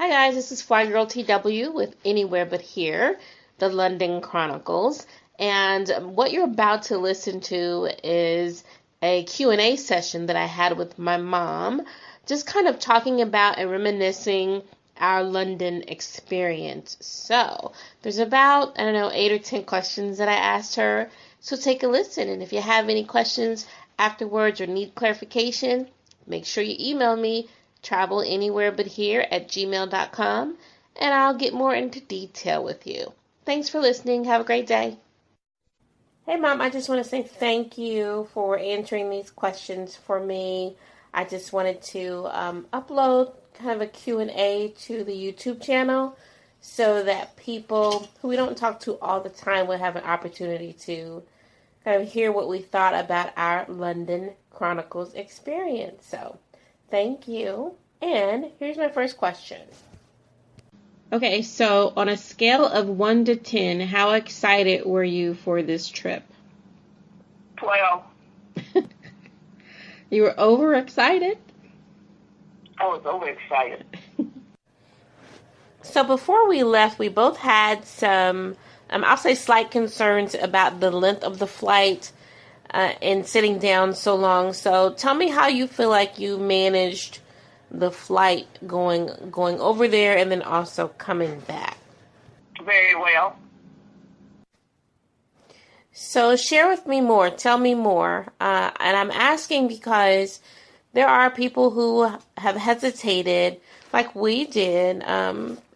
Hi guys, this is Fly Girl TW with Anywhere But Here, the London Chronicles, and what you're about to listen to is a Q&A session that I had with my mom, just kind of talking about and reminiscing our London experience. So, there's about, 8 or 10 questions that I asked her, so take a listen, and if you have any questions afterwards or need clarification, make sure you email me travelanywherebuthere@gmail.com, and I'll get more into detail with you. Thanks for listening. Have a great day. Hey, Mom, I just want to say thank you for answering these questions for me. I just wanted to upload kind of a Q&A to the YouTube channel so that people who we don't talk to all the time will have an opportunity to kind of hear what we thought about our London Chronicles experience. So, thank you. And here's my first question. Okay, so on a scale of 1 to 10, how excited were you for this trip? 12. You were overexcited? I was overexcited. So before we left, we both had some, I'll say slight concerns about the length of the flight and sitting down so long. So tell me how you feel like you managed the flight going over there and then also coming back. Very well. So share with me more. Tell me more. And I'm asking because there are people who have hesitated, like we did,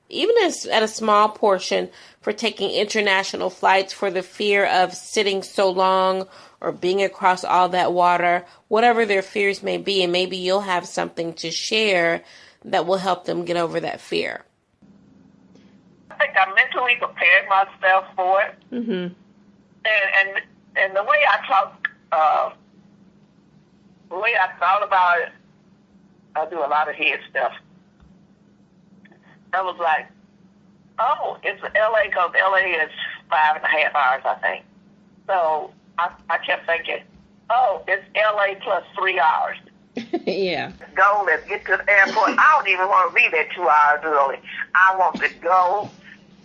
even at a small portion, for taking international flights for the fear of sitting so long or being across all that water, whatever their fears may be, and maybe you'll have something to share that will help them get over that fear. I think I mentally prepared myself for it. Mm-hmm. And the way I talk, the way I thought about it, I do a lot of head stuff. I was like, oh, it's LA, because LA is 5.5 hours, I think. So I kept thinking, oh, it's LA plus 3 hours. Yeah. Go, let's get to the airport. I don't even want to be there 2 hours early. I want to go,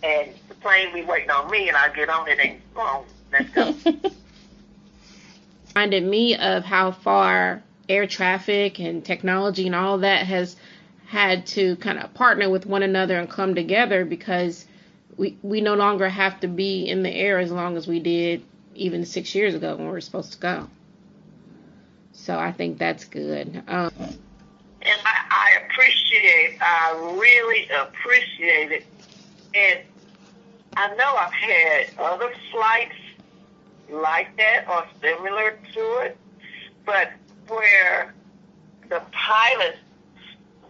and the plane be waiting on me, and I get on it and go on. Let's go. Reminded me of how far air traffic and technology and all that has had to kind of partner with one another and come together, because we no longer have to be in the air as long as we did even 6 years ago when we were supposed to go. So I think that's good. And I really appreciate it. And I know I've had other flights like that or similar to it, but where the pilots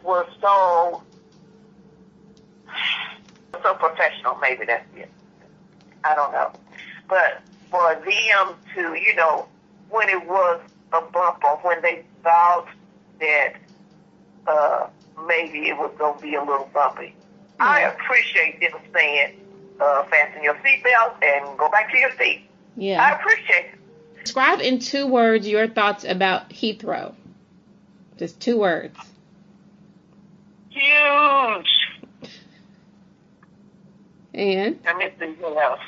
were so professional, maybe that's it. I don't know. But for them to, when it was a bump or when they thought that maybe it was going to be a little bumpy, yeah. I appreciate them saying, fasten your seatbelt and go back to your seat. Yeah. I appreciate it. Describe in 2 words your thoughts about Heathrow. Just 2 words. Huge. And? I miss anything else.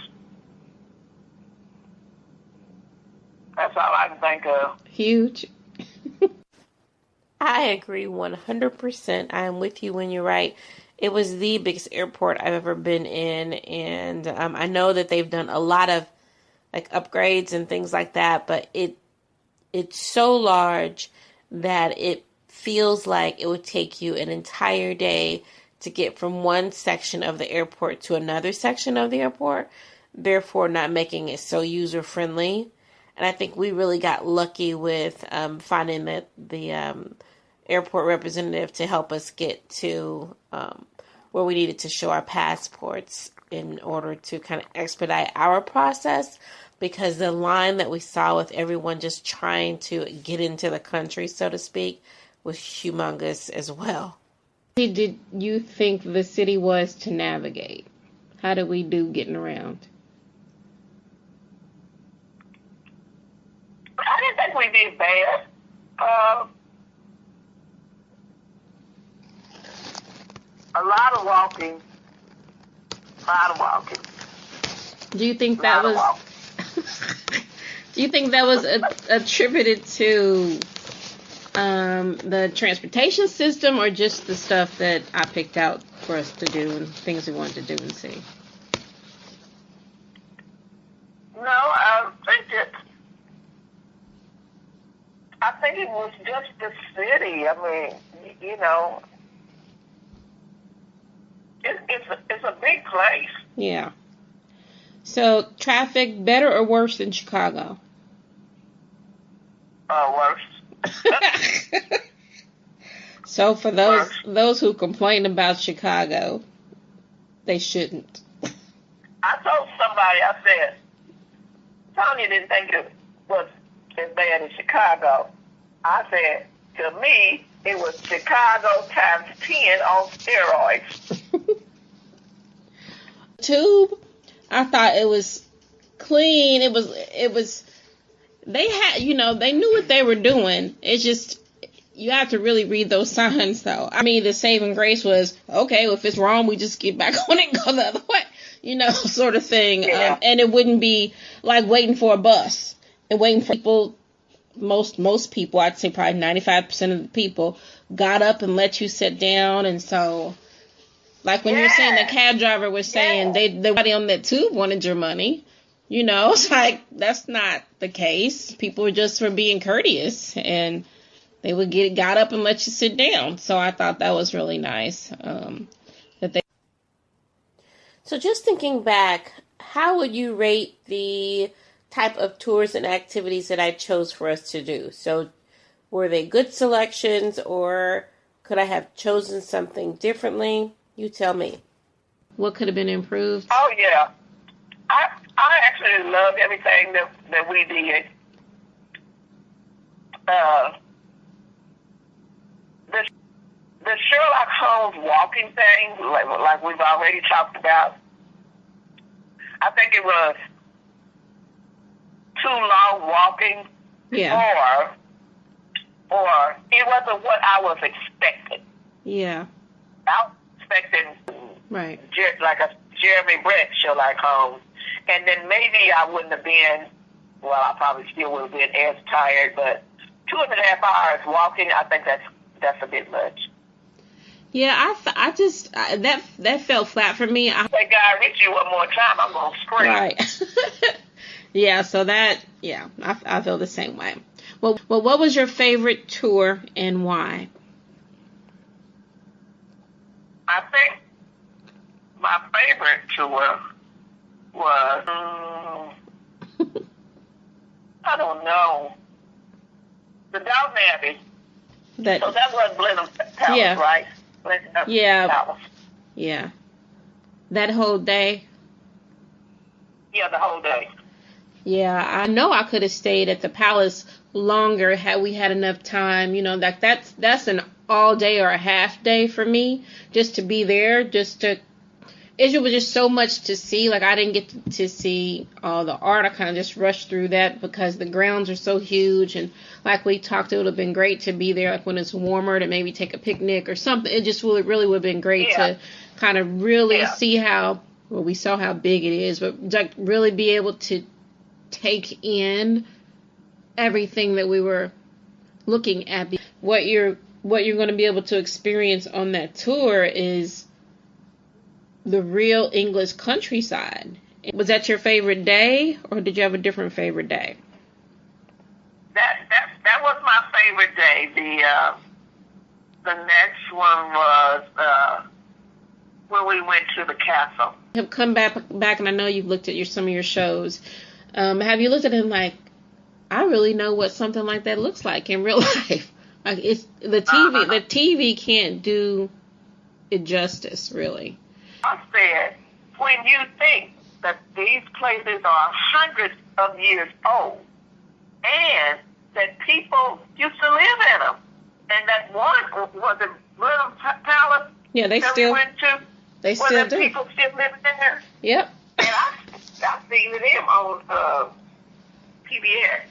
That's all I can think of. Huge. I agree 100%. I am with you when you're right. It was the biggest airport I've ever been in, and I know that they've done a lot of upgrades and things like that, but it's so large that it feels like it would take you an entire day to get from one section of the airport to another section of the airport, therefore not making it so user-friendly. And I think we really got lucky with finding the airport representative to help us get to where we needed to show our passports in order to kind of expedite our process, because the line that we saw with everyone just trying to get into the country, so to speak, was humongous as well. Did you think the city was to navigate? How did we do getting around? I didn't think we did bad. A A lot of walking. A lot of walking. Do you think that was? Do you think that was attributed to the transportation system, or just the stuff that I picked out for us to do and things we wanted to do and see? No, I think it was just the city. I mean, you know, it's a big place. Yeah. So, traffic better or worse than Chicago? Worse. So, for those who complain about Chicago, they shouldn't. I told somebody, I said, Tanya didn't think it was as bad as Chicago. I said, to me, it was Chicago times 10 on steroids. Tube, I thought it was clean. It was, they had, you know, they knew what they were doing. It's just, you have to really read those signs, though. I mean, the saving grace was, okay, well, if it's wrong, we just get back on it and go the other way, you know, sort of thing. Yeah. And it wouldn't be like waiting for a bus and waiting for people. Most people, I'd say probably 95% of the people, got up and let you sit down. And so, like when you're saying the cab driver was saying everybody on that tube wanted your money, you know, it's like that's not the case. People were being courteous, and they would got up and let you sit down. So I thought that was really nice. So just thinking back, how would you rate the type of tours and activities that I chose for us to do? So were they good selections, or could I have chosen something differently? You tell me. What could have been improved? Oh, yeah. I actually loved everything that we did. The Sherlock Holmes walking thing, like we've already talked about, I think it was too long walking, yeah, or it wasn't what I was expecting. Yeah. I was expecting right, like a Jeremy Brett Sherlock Holmes, and then maybe I wouldn't have been, well, I probably still would have been as tired, but 2.5 hours walking, I think that's a bit much. Yeah, I just that fell flat for me. Say Guy Ritchie one more time, I'm gonna scream. Right. Yeah, so I feel the same way. Well, what was your favorite tour and why? I think my favorite tour was, I don't know, the Downton Abbey. So that was Blenheim Palace, right? Yeah. Palace. Yeah. That whole day? Yeah, the whole day. Yeah, I know I could have stayed at the palace longer had we had enough time. You know, that's an all day or a half day for me, just to be there, it was just so much to see. Like, I didn't get to see all the art. I kind of just rushed through that because the grounds are so huge. And like we talked, it would have been great to be there, like when it's warmer, to maybe take a picnic or something. It just really would have been great to kind of really see we saw how big it is, but like really be able to take in everything that we were looking at. What you're going to be able to experience on that tour is the real English countryside. Was that your favorite day, or did you have a different favorite day? That was my favorite day. The next one was when we went to the castle. Have come back, and I know you've looked at some of your shows. Have you looked at it like, I really know what something like that looks like in real life? Like, it's the TV. The TV can't do it justice, really. I said, when you think that these places are hundreds of years old, and that people used to live in them, and that one was a little palace. Yeah, they still. They still do. People still living there. Yep. And I've seen them on PBS.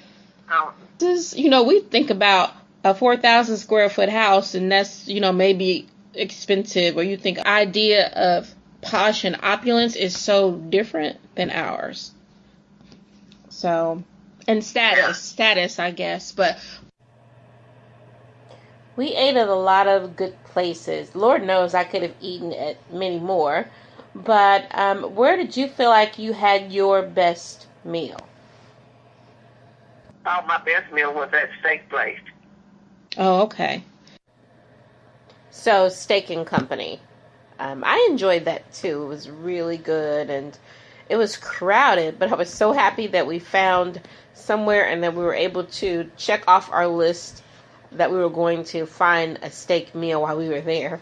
We think about a 4,000 square foot house, and that's, maybe expensive, or you think idea of posh and opulence is so different than ours. So, and status, I guess. But we ate at a lot of good places. Lord knows I could have eaten at many more. But where did you feel like you had your best meal? Oh, my best meal was at Steak Place. Oh, okay. So, Steak and Company. I enjoyed that too. It was really good, and it was crowded, but I was so happy that we found somewhere and that we were able to check off our list that we were going to find a steak meal while we were there.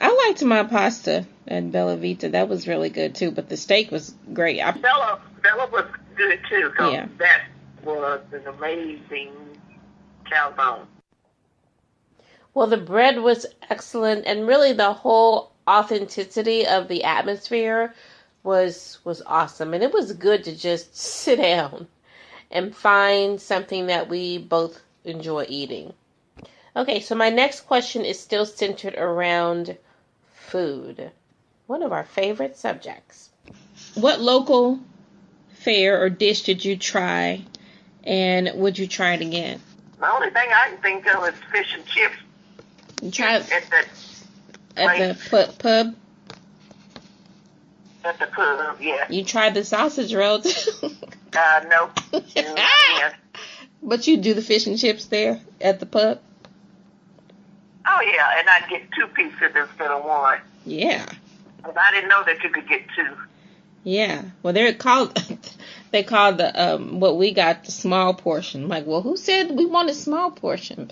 I liked my pasta at Bella Vita. That was really good too, but the steak was great. Bella was good too. Yeah. That was an amazing calzone. Well, the bread was excellent, and really the whole authenticity of the atmosphere was awesome. And it was good to just sit down and find something that we both enjoy eating. Okay, so my next question is still centered around food, one of our favorite subjects. What local fare or dish did you try, and would you try it again? The only thing I can think of is fish and chips. You tried at the pub? At the pub, yeah. You tried the sausage roll too? No. Yeah. But you do the fish and chips there at the pub? Oh, yeah, and I'd get 2 pieces instead of 1. Yeah. Because I didn't know that you could get 2. Yeah. Well, they called the what we got the small portion. I'm like, well, who said we wanted small portion?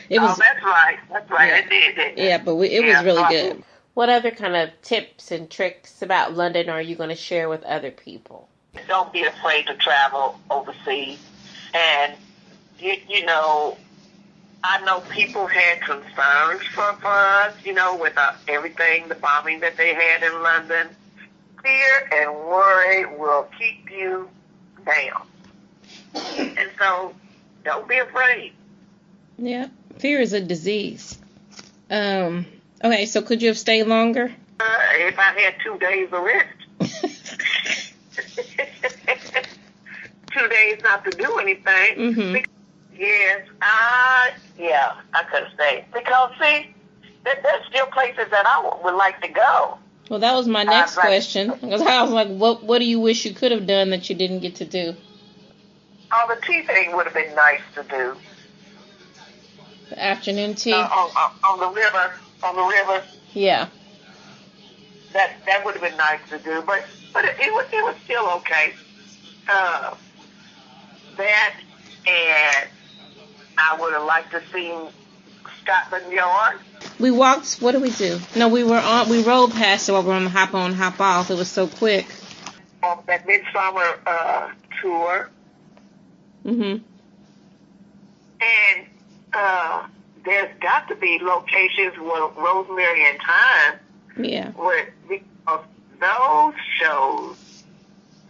It was, that's right. That's right. Yeah. It did, didn't it? Yeah, but it was really good. What other kind of tips and tricks about London are you going to share with other people? Don't be afraid to travel overseas. And, you know, I know people had concerns for us, you know, with everything, the bombing that they had in London. Fear and worry will keep you down. And so, don't be afraid. Yeah, fear is a disease. Okay, so could you have stayed longer? If I had 2 days of rest. 2 days not to do anything. Mm-hmm. Yes, I could have stayed. Because, see, there's still places that I would like to go. Well, that was my next question. Because I was like, what do you wish you could have done that you didn't get to do? Oh, the tea thing would have been nice to do. The afternoon tea? On the river. Yeah. That would have been nice to do, but it was still okay. That, and I would have liked to see Scotland Yard. We walked. What did we do? No, we rolled past it while we were on the hop on, hop off. It was so quick. That midsummer tour. Mhm. And there's got to be locations where Rosemary and Thyme. Yeah. Where because those shows,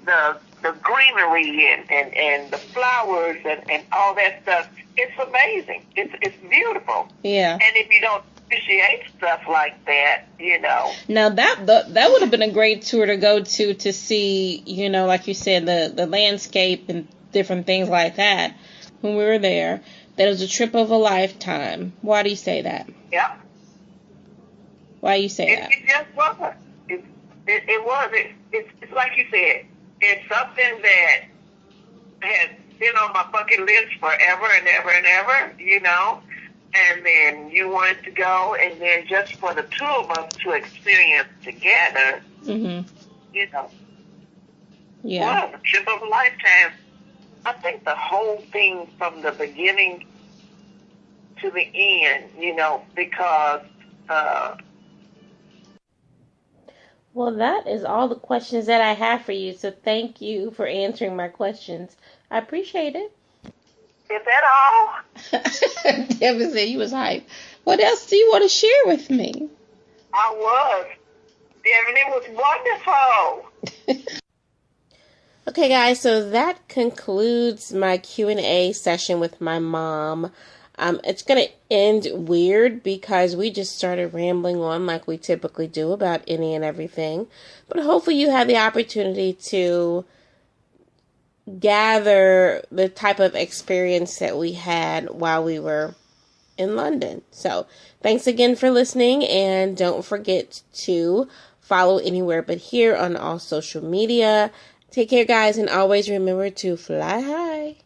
the greenery and the flowers and all that stuff, it's amazing. It's beautiful. Yeah. And if you don't appreciate stuff like that, you know. Now that would have been a great tour to go to see, you know, like you said, the landscape and different things like that when we were there. That was a trip of a lifetime. Why do you say that? Yeah. Why do you say that? It just wasn't. It was. It's like you said. It's something that has been on my bucket list forever and ever and ever, you know. And then you wanted to go, and then just for the two of us to experience together, Mhm. you know. Yeah. Well, a trip of a lifetime. I think the whole thing from the beginning to the end, you know, because well, that is all the questions that I have for you. So thank you for answering my questions. I appreciate it. Is that all? Devin said you was hype. What else do you want to share with me? I was. Devin, it was wonderful. Okay, guys, so that concludes my Q&A session with my mom. It's going to end weird because we just started rambling on like we typically do about any and everything. But hopefully you had the opportunity to gather the type of experience that we had while we were in London. So thanks again for listening, and don't forget to follow Anywhere But Here on all social media. Take care, guys, and always remember to fly high.